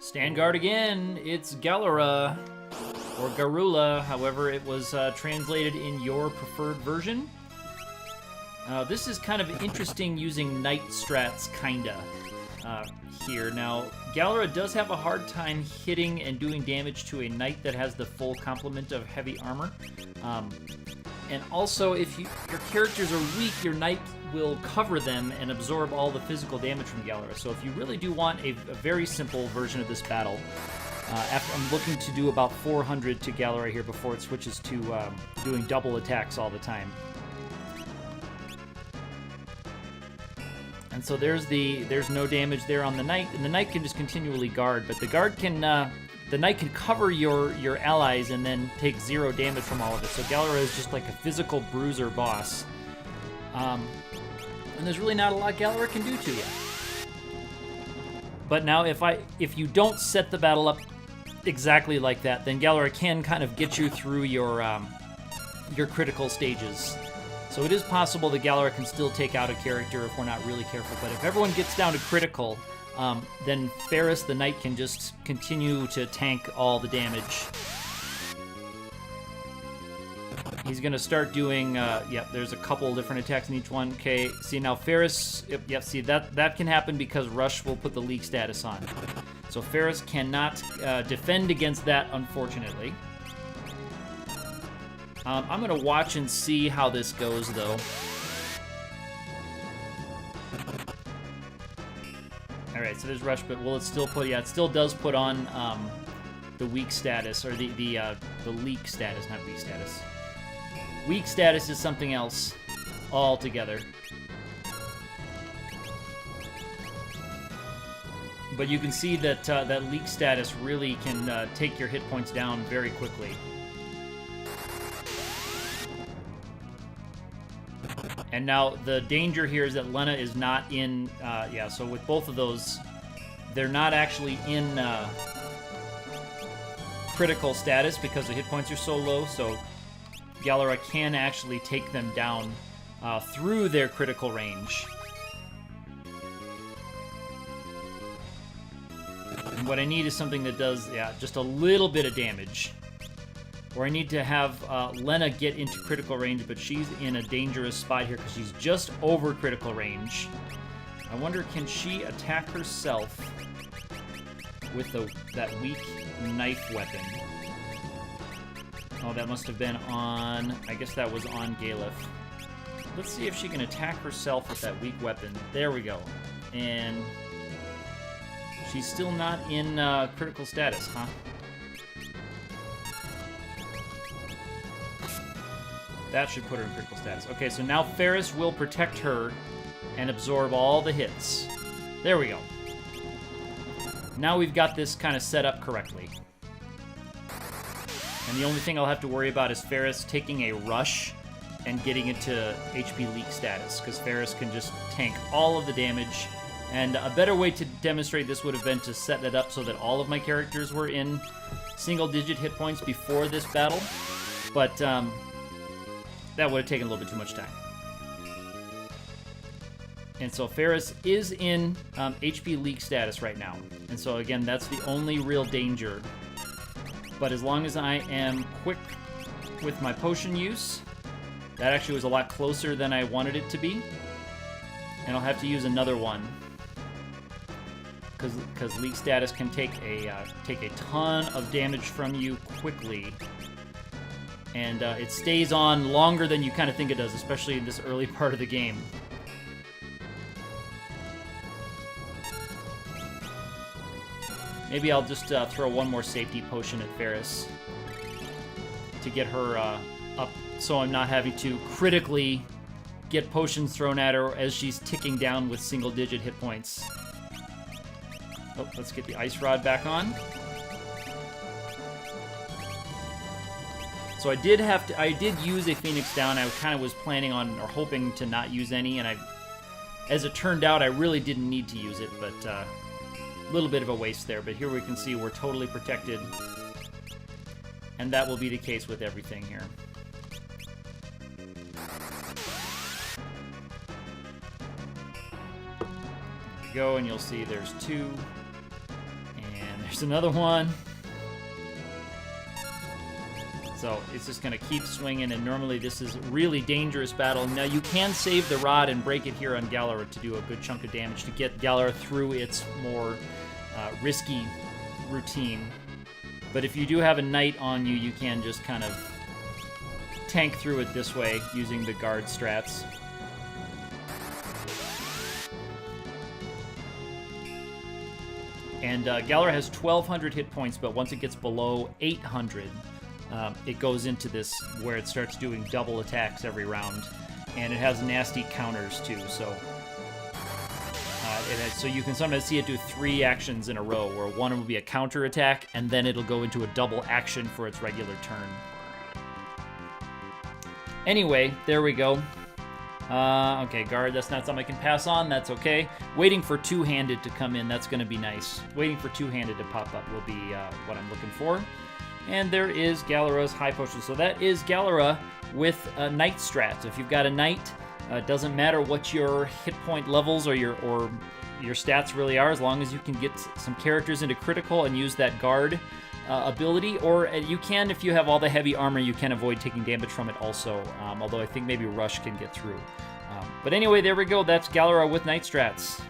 Stand guard again. It's Galura, or Garula, however it was translated in your preferred version. This is kind of interesting using Knight Strats, kinda, here. Now, Galura does have a hard time hitting and doing damage to a Knight that has the full complement of heavy armor. And also, if your characters are weak, your Knight will cover them and absorb all the physical damage from Galura. So if you really do want a very simple version of this battle, I'm looking to do about 400 to Galura here before it switches to doing double attacks all the time. And so there's no damage there on the Knight, and the Knight can just continually guard, but the guard can the Knight can cover your allies and then take 0 damage from all of it. So Galura is just like a physical bruiser boss. And there's really not a lot Galura can do to you. But now if you don't set the battle up exactly like that, then Galura can kind of get you through your critical stages. So it is possible that Galura can still take out a character if we're not really careful. But if everyone gets down to critical, then Ferris the Knight can just continue to tank all the damage. He's going to start doing, there's a couple different attacks in each one. Okay, see now Ferris, yep, see that can happen because Rush will put the leak status on. So Ferris cannot defend against that, unfortunately. I'm going to watch and see how this goes, though. Alright, so there's Rush, but will it still put, it still does put on the weak status, or the leak status, not weak status. Weak status is something else altogether. But you can see that that leak status really can take your hit points down very quickly. And now the danger here is that Lena is not in, so with both of those, they're not actually in critical status because the hit points are so low, so Galura can actually take them down through their critical range. And what I need is something that does, just a little bit of damage. Or I need to have Lena get into critical range, but she's in a dangerous spot here because she's just over critical range. I wonder, can she attack herself with that weak knife weapon? Oh, that must have been on... I guess that was on Galef. Let's see if she can attack herself with that weak weapon. There we go. And she's still not in critical status, huh? That should put her in critical status. Okay, so now Ferris will protect her and absorb all the hits. There we go. Now we've got this kind of set up correctly. And the only thing I'll have to worry about is Ferris taking a rush and getting into HP leak status, because Ferris can just tank all of the damage. And a better way to demonstrate this would have been to set it up so that all of my characters were in single-digit hit points before this battle. But, that would have taken a little bit too much time. And so Ferris is in HP leak status right now. And so again, that's the only real danger. But as long as I am quick with my potion use, that actually was a lot closer than I wanted it to be. And I'll have to use another one. Because leak status can take a ton of damage from you quickly. And it stays on longer than you kind of think it does, especially in this early part of the game. Maybe I'll just throw one more safety potion at Ferris to get her up, so I'm not having to critically get potions thrown at her as she's ticking down with single-digit hit points. Oh, let's get the ice rod back on. So I did use a Phoenix down. I kind of was planning on, or hoping to not use any, and as it turned out, I really didn't need to use it, but a little bit of a waste there. But here we can see we're totally protected, and that will be the case with everything here. There you go, and you'll see there's 2, And there's another one. So it's just going to keep swinging, and normally this is a really dangerous battle. Now you can save the rod and break it here on Galura to do a good chunk of damage to get Galura through its more risky routine. But if you do have a knight on you, you can just kind of tank through it this way using the guard strats. And Galura has 1,200 hit points, but once it gets below 800, it goes into this where it starts doing double attacks every round. And it has nasty counters too, so so you can sometimes see it do 3 actions in a row, where one will be a counter attack, and then it'll go into a double action for its regular turn. Anyway, there we go. Okay, guard, that's not something I can pass on, that's okay. Waiting for two-handed to come in, that's going to be nice. Waiting for two-handed to pop up will be what I'm looking for. And there is Galura's high potion. So that is Galura with knight strats. If you've got a knight, it doesn't matter what your hit point levels or your stats really are, as long as you can get some characters into critical and use that guard ability. Or you can, if you have all the heavy armor, you can avoid taking damage from it also, although I think maybe Rush can get through. But anyway, there we go. That's Galura with knight strats.